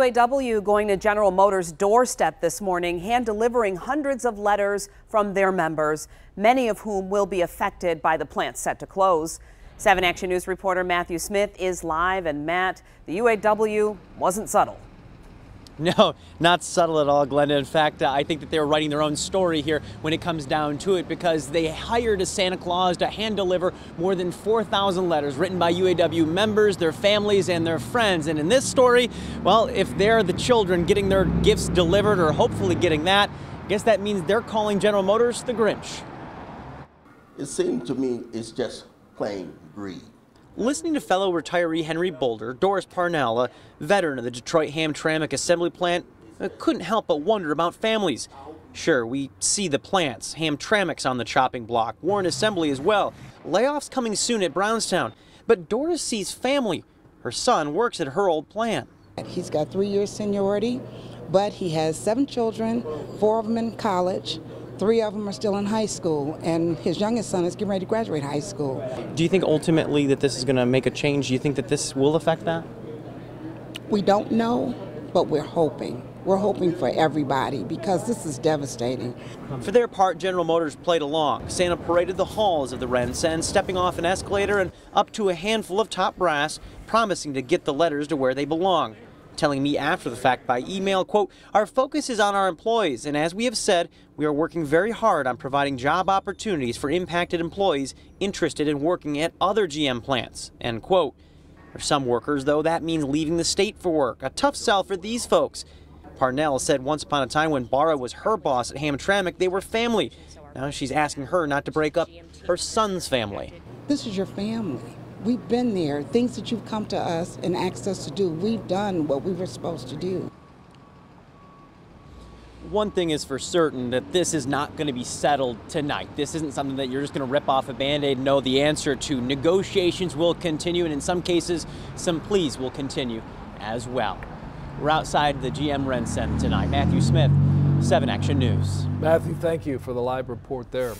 UAW going to General Motors' doorstep this morning, hand-delivering hundreds of letters from their members, many of whom will be affected by the plant set to close. 7 Action News reporter Matthew Smith is live. And Matt, the UAW wasn't subtle. No, not subtle at all, Glenda. In fact, I think that they're writing their own story here when it comes down to it, because they hired a Santa Claus to hand deliver more than 4,000 letters written by UAW members, their families, and their friends. And in this story, well, if they're the children getting their gifts delivered, or hopefully getting that, I guess that means they're calling General Motors the Grinch. It seems to me it's just plain greed. Listening to fellow retiree Henry Boulder, Doris Parnell, a veteran of the Detroit Hamtramck assembly plant, couldn't help but wonder about families. Sure, we see the plants, Hamtramck's on the chopping block, Warren Assembly as well. Layoffs coming soon at Brownstown. But Doris sees family. Her son works at her old plant. He's got 3 years seniority, but he has 7 children, 4 of them in college. 3 of them are still in high school, and his youngest son is getting ready to graduate high school. Do you think ultimately that this is going to make a change? Do you think that this will affect that? We don't know, but we're hoping. We're hoping for everybody, because this is devastating. For their part, General Motors played along. Santa paraded the halls of the RenCen, stepping off an escalator and up to a handful of top brass, promising to get the letters to where they belong. Telling me after the fact by email, quote, "Our focus is on our employees, and as we have said, we are working very hard on providing job opportunities for impacted employees interested in working at other GM plants," end quote. For some workers, though, that means leaving the state for work. A tough sell for these folks. Parnell said once upon a time when Barra was her boss at Hamtramck, they were family. Now she's asking her not to break up her son's family. This is your family. We've been there. Things that you've come to us and asked us to do, we've done what we were supposed to do. One thing is for certain, that this is not going to be settled tonight. This isn't something that you're just going to rip off a Band-Aid and know the answer to. Negotiations will continue, and in some cases, some pleas will continue as well. We're outside the GM RenCen tonight. Matthew Smith, 7 Action News. Matthew, thank you for the live report there.